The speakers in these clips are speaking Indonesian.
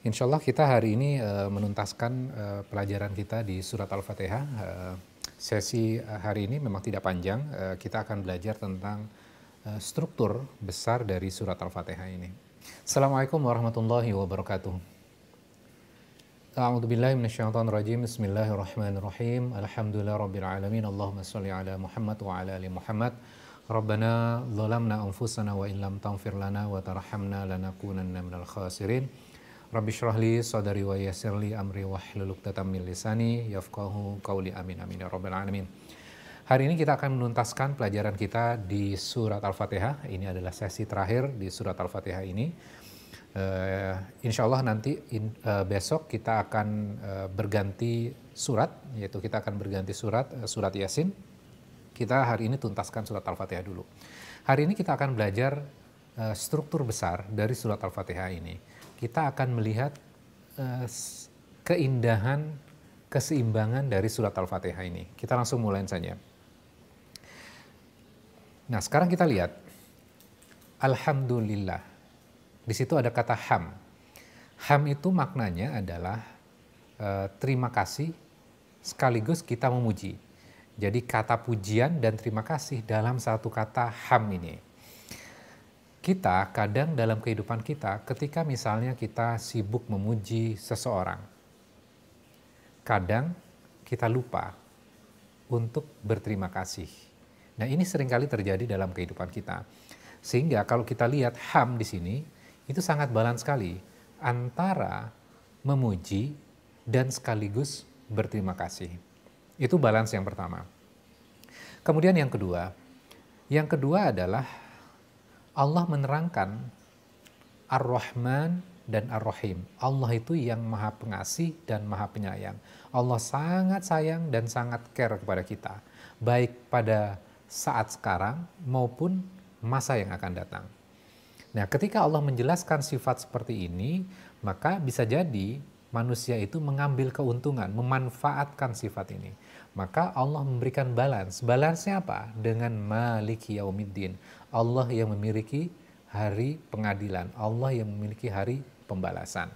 Insya Allah kita hari ini menuntaskan pelajaran kita di surat Al-Fatihah. Sesi hari ini memang tidak panjang, kita akan belajar tentang struktur besar dari surat Al-Fatihah ini. Assalamualaikum warahmatullahi wabarakatuh. A'udzubillahi minasyaitonirrajim. Bismillahirrahmanirrahim. Alhamdulillahirabbil alamin. Allahumma shalli ala Muhammad wa ala ali Muhammad. Rabbana zalamna anfusana wa illam taghfir lana wa tarhamna lanakunanna minal khasirin. Rabbi syrahli sadari wa yassirli amri wahlul 'uqdatam min lisani yafqahu qawli. Amin amin ya rabbal alamin. Hari ini kita akan menuntaskan pelajaran kita di surat Al-Fatihah. Ini adalah sesi terakhir di surat Al-Fatihah ini. Insya Allah nanti besok kita akan berganti surat, yaitu kita akan berganti surat Yasin. Kita hari ini tuntaskan surat Al-Fatihah dulu. Hari ini kita akan belajar struktur besar dari surat Al-Fatihah ini. Kita akan melihat keindahan, keseimbangan dari surat Al-Fatihah ini. Kita langsung mulai saja. Nah, sekarang kita lihat. Alhamdulillah. Di situ ada kata ham. Ham itu maknanya adalah terima kasih sekaligus kita memuji. Jadi kata pujian dan terima kasih dalam satu kata ham ini. Kita kadang dalam kehidupan kita ketika misalnya kita sibuk memuji seseorang, kadang kita lupa untuk berterima kasih. Nah, ini seringkali terjadi dalam kehidupan kita. Sehingga kalau kita lihat ham di sini, itu sangat balance sekali antara memuji dan sekaligus berterima kasih. Itu balance yang pertama. Kemudian yang kedua adalah Allah menerangkan Ar-Rahman dan Ar-Rahim. Allah itu yang maha pengasih dan maha penyayang. Allah sangat sayang dan sangat care kepada kita. Baik pada saat sekarang maupun masa yang akan datang. Nah, ketika Allah menjelaskan sifat seperti ini, maka bisa jadi manusia itu mengambil keuntungan, memanfaatkan sifat ini. Maka Allah memberikan balance. Balance-nya apa? Dengan Maliki Yaumiddin. Allah yang memiliki hari pengadilan. Allah yang memiliki hari pembalasan.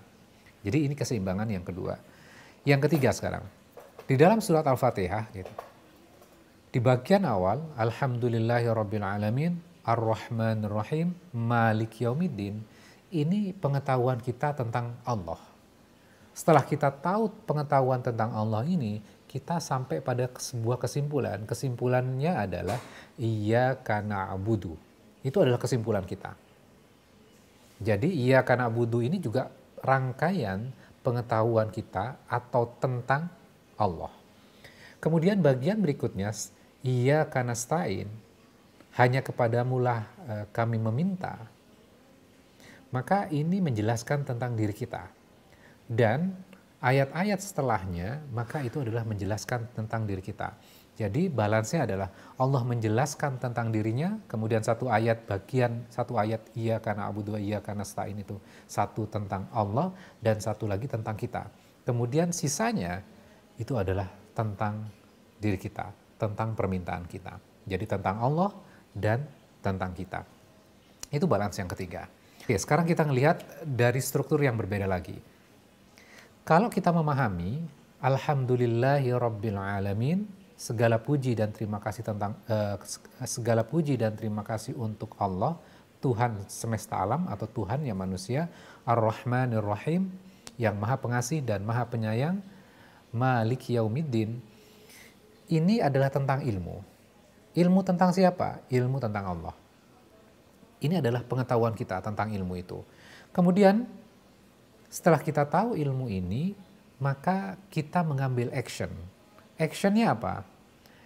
Jadi ini keseimbangan yang kedua. Yang ketiga sekarang. Di dalam surat Al-Fatihah, gitu, di bagian awal, Alhamdulillahirabbil alamin, Ar-Rahmanir Rahim, Maliki Yaumiddin. Ini pengetahuan kita tentang Allah. Setelah kita tahu pengetahuan tentang Allah ini, kita sampai pada sebuah kesimpulan. Kesimpulannya adalah Iyyaka na'budu. Itu adalah kesimpulan kita. Jadi Iyyaka na'budu ini juga rangkaian pengetahuan kita atau tentang Allah. Kemudian bagian berikutnya, Iyyaka nasta'in, hanya kepadamulah kami meminta. Maka ini menjelaskan tentang diri kita. Dan ayat-ayat setelahnya, maka itu adalah menjelaskan tentang diri kita. Jadi balance-nya adalah Allah menjelaskan tentang dirinya, kemudian satu ayat Iyyaka na'budu wa iyyaka nasta'in itu satu tentang Allah dan satu lagi tentang kita. Kemudian sisanya itu adalah tentang diri kita, tentang permintaan kita. Jadi tentang Allah dan tentang kita. Itu balance yang ketiga. Oke, sekarang kita melihat dari struktur yang berbeda lagi. Kalau kita memahami Alhamdulillahirabbil alamin, segala puji dan terima kasih untuk Allah, Tuhan semesta alam atau Tuhan yang manusia, Ar-Rahmanir Rahim, yang maha pengasih dan maha penyayang, Maliki Yaumiddin. Ini adalah tentang ilmu. Ilmu tentang siapa? Ilmu tentang Allah. Ini adalah pengetahuan kita tentang ilmu itu. Kemudian setelah kita tahu ilmu ini, maka kita mengambil action. Actionnya apa?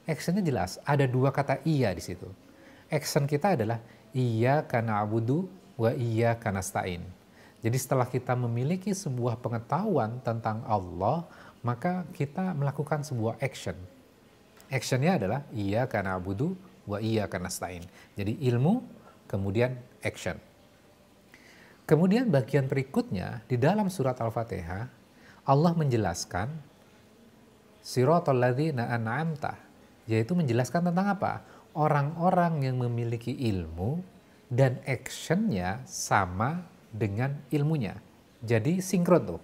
Actionnya jelas, ada dua kata iya di situ. Action kita adalah Iyyaka na'budu wa iyyaka nasta'in. Jadi setelah kita memiliki sebuah pengetahuan tentang Allah, maka kita melakukan sebuah action. Actionnya adalah Iyyaka na'budu wa iyyaka nasta'in. Jadi ilmu, kemudian action. Kemudian bagian berikutnya di dalam surat Al-Fatihah, Allah menjelaskan Siratal ladzina an'amta, yaitu menjelaskan tentang apa? Orang-orang yang memiliki ilmu dan actionnya sama dengan ilmunya. jadi sinkron tuh.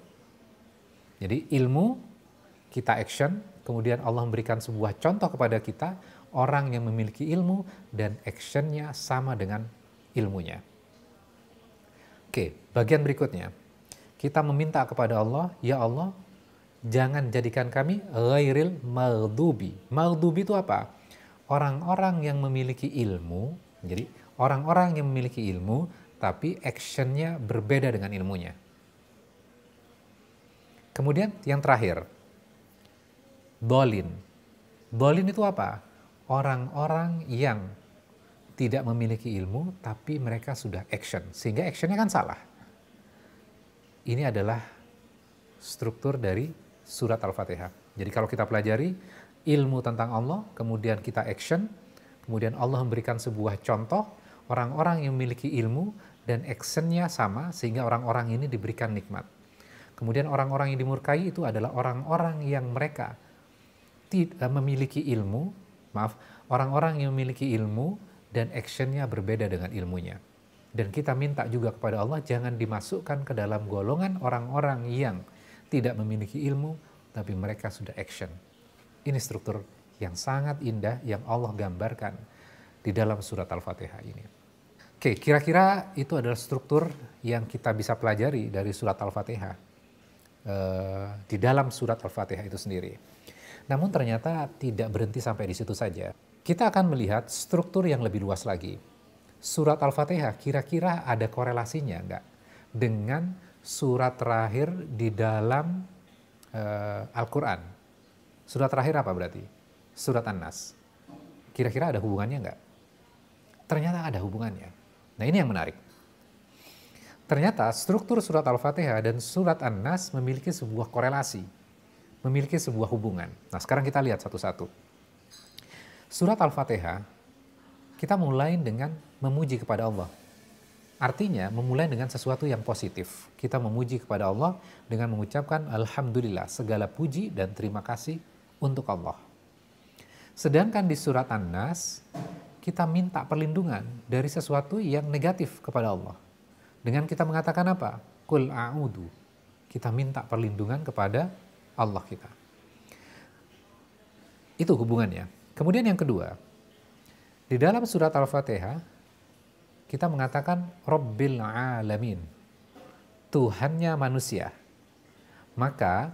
Jadi ilmu, kita action, kemudian Allah memberikan sebuah contoh kepada kita, orang yang memiliki ilmu dan actionnya sama dengan ilmunya. Oke, bagian berikutnya. Kita meminta kepada Allah, ya Allah, jangan jadikan kami ghairil maghdubi. Maghdubi itu apa? Orang-orang yang memiliki ilmu, jadi orang-orang yang memiliki ilmu, tapi actionnya berbeda dengan ilmunya. Kemudian yang terakhir, dolin. Dolin itu apa? Orang-orang yang tidak memiliki ilmu, tapi mereka sudah action. Sehingga actionnya kan salah. Ini adalah struktur dari surat Al-Fatihah. Jadi kalau kita pelajari ilmu tentang Allah, kemudian kita action, kemudian Allah memberikan sebuah contoh, orang-orang yang memiliki ilmu dan actionnya sama, sehingga orang-orang ini diberikan nikmat. Kemudian orang-orang yang dimurkai itu adalah orang-orang yang mereka tidak memiliki ilmu, orang-orang yang memiliki ilmu dan actionnya berbeda dengan ilmunya. Dan kita minta juga kepada Allah jangan dimasukkan ke dalam golongan orang-orang yang tidak memiliki ilmu, tapi mereka sudah action. Ini struktur yang sangat indah yang Allah gambarkan di dalam surat Al-Fatihah ini. Oke, kira-kira itu adalah struktur yang kita bisa pelajari dari surat Al-Fatihah. Di dalam surat Al-Fatihah itu sendiri. Namun ternyata tidak berhenti sampai di situ saja. Kita akan melihat struktur yang lebih luas lagi. Surat Al-Fatihah kira-kira ada korelasinya enggak dengan surat terakhir di dalam Al-Quran? Surat terakhir apa berarti? Surat An-Nas. Kira-kira ada hubungannya enggak? Ternyata ada hubungannya. Nah, ini yang menarik. Ternyata struktur surat Al-Fatihah dan surat An-Nas memiliki sebuah korelasi, memiliki sebuah hubungan. Nah, sekarang kita lihat satu-satu. Surat Al-Fatihah, kita mulai dengan memuji kepada Allah. Artinya, memulai dengan sesuatu yang positif. Kita memuji kepada Allah dengan mengucapkan Alhamdulillah, segala puji dan terima kasih untuk Allah. Sedangkan di surat An-Nas, kita minta perlindungan dari sesuatu yang negatif kepada Allah. Dengan kita mengatakan apa? Qul a'udhu. Kita minta perlindungan kepada Allah kita. Itu hubungannya. Kemudian yang kedua, di dalam surat Al-Fatihah, kita mengatakan Rabbil Alamin. Tuhannya manusia. Maka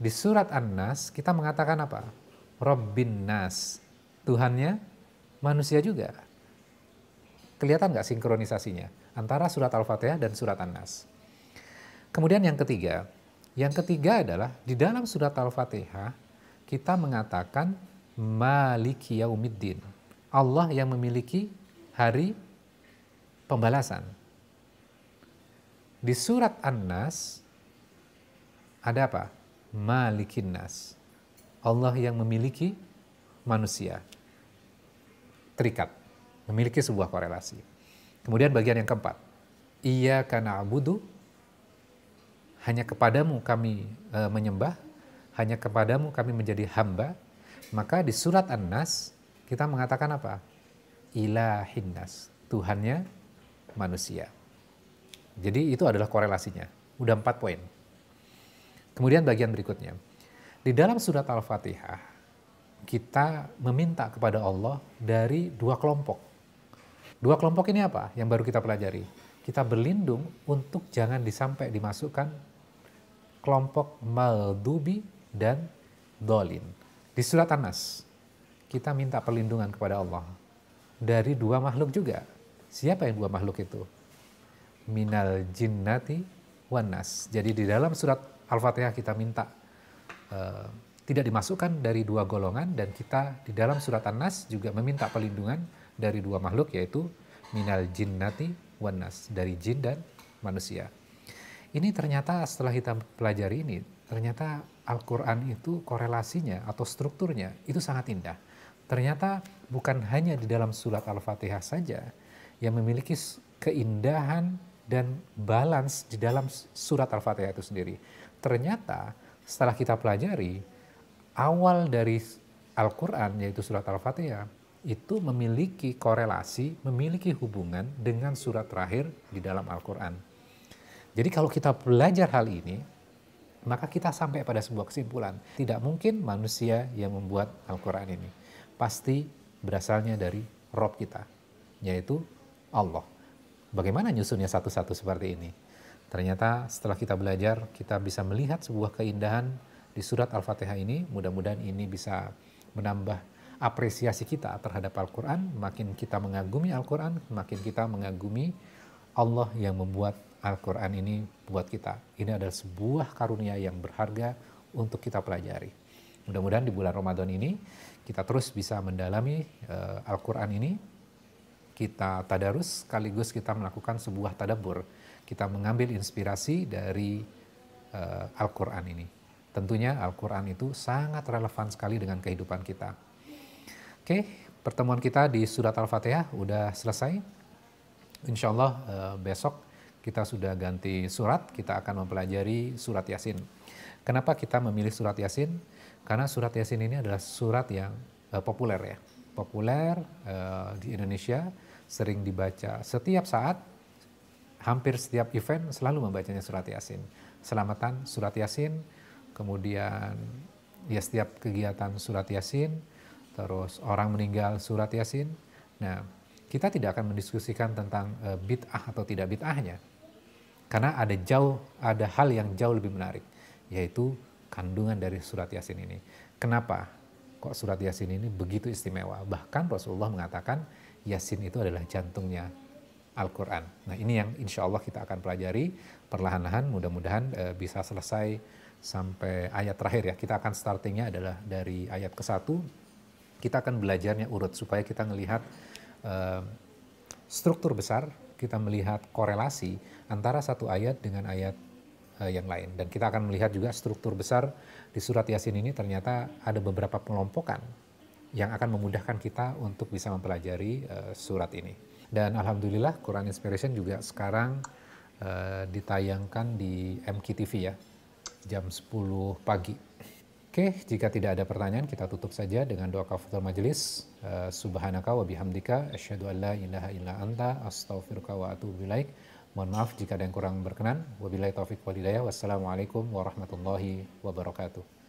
di surat An-Nas kita mengatakan apa? Rabbin Nas. Tuhannya manusia juga. Kelihatan nggak sinkronisasinya antara surat Al-Fatihah dan surat An-Nas? Kemudian yang ketiga adalah di dalam surat Al-Fatihah kita mengatakan Maliki Yaumiddin. Allah yang memiliki hari pembalasan. Di surat An-Nas ada apa? Malikin Nas. Allah yang memiliki manusia. Terikat. Memiliki sebuah korelasi. Kemudian bagian yang keempat. Iyyaka na'budu, hanya kepadamu kami menyembah, hanya kepadamu kami menjadi hamba. Maka di surat An-Nas kita mengatakan apa? Ilahin nas, Tuhannya manusia. Jadi itu adalah korelasinya. Udah 4 poin. Kemudian bagian berikutnya. Di dalam surat Al-Fatihah kita meminta kepada Allah dari 2 kelompok. 2 kelompok ini apa? Yang baru kita pelajari. Kita berlindung untuk jangan disampai dimasukkan kelompok maghdubi dan dolin. Di surat An-Nas, kita minta perlindungan kepada Allah dari 2 makhluk juga. Siapa yang 2 makhluk itu? Minal jinnati wan nas. Jadi di dalam surat Al-Fatihah kita minta tidak dimasukkan dari 2 golongan, dan kita di dalam surat An-Nas juga meminta perlindungan dari 2 makhluk, yaitu minal jinnati wan nas, dari jin dan manusia. Ini ternyata setelah kita pelajari ini, ternyata Al-Quran itu korelasinya atau strukturnya itu sangat indah. Ternyata bukan hanya di dalam surat Al-Fatihah saja yang memiliki keindahan dan balance di dalam surat Al-Fatihah itu sendiri. Ternyata setelah kita pelajari, awal dari Al-Quran yaitu surat Al-Fatihah itu memiliki korelasi, memiliki hubungan dengan surat terakhir di dalam Al-Quran. Jadi kalau kita belajar hal ini, maka kita sampai pada sebuah kesimpulan. Tidak mungkin manusia yang membuat Al-Quran ini. Pasti berasalnya dari Rob kita, yaitu Allah. Bagaimana nyusunnya satu-satu seperti ini? Ternyata setelah kita belajar, kita bisa melihat sebuah keindahan di surat Al-Fatihah ini. Mudah-mudahan ini bisa menambah apresiasi kita terhadap Al-Quran. Makin kita mengagumi Al-Quran, makin kita mengagumi Allah yang membuat Al-Quran ini buat kita. Ini adalah sebuah karunia yang berharga untuk kita pelajari. Mudah-mudahan di bulan Ramadan ini kita terus bisa mendalami Al-Quran ini. Kita tadarus sekaligus kita melakukan sebuah tadabbur. Kita mengambil inspirasi dari Al-Quran ini. Tentunya Al-Quran itu sangat relevan sekali dengan kehidupan kita. Oke, pertemuan kita di surat Al-Fatihah udah selesai. Insya Allah besok kita sudah ganti surat, kita akan mempelajari surat Yasin. Kenapa kita memilih surat Yasin? Karena surat Yasin ini adalah surat yang populer ya. Populer di Indonesia, sering dibaca setiap saat, hampir setiap event selalu membacanya surat Yasin. Selamatan surat Yasin, kemudian ya setiap kegiatan surat Yasin, terus orang meninggal surat Yasin. Nah, kita tidak akan mendiskusikan tentang bid'ah atau tidak bid'ahnya. Karena ada hal yang jauh lebih menarik, yaitu kandungan dari surat Yasin ini. Kenapa kok surat Yasin ini begitu istimewa? Bahkan Rasulullah mengatakan Yasin itu adalah jantungnya Al-Quran. Nah, ini yang insya Allah kita akan pelajari perlahan-lahan, mudah-mudahan bisa selesai sampai ayat terakhir ya. Kita akan startingnya adalah dari ayat ke-1. Kita akan belajarnya urut supaya kita melihat struktur besar, kita melihat korelasi antara satu ayat dengan ayat yang lain. Dan kita akan melihat juga struktur besar di surat Yasin ini ternyata ada beberapa pengelompokan yang akan memudahkan kita untuk bisa mempelajari surat ini. Dan alhamdulillah Quran Inspiration juga sekarang ditayangkan di MKTV ya, jam 10 pagi. Oke, jika tidak ada pertanyaan kita tutup saja dengan doa kafaratul majelis. Subhanaka wa bihamdika asyhadu an la ilaha illa anta astaghfiruka wa atubu ilaik. Mohon maaf jika ada yang kurang berkenan. Wabillahi taufik wal hidayah. Wassalamualaikum warahmatullahi wabarakatuh.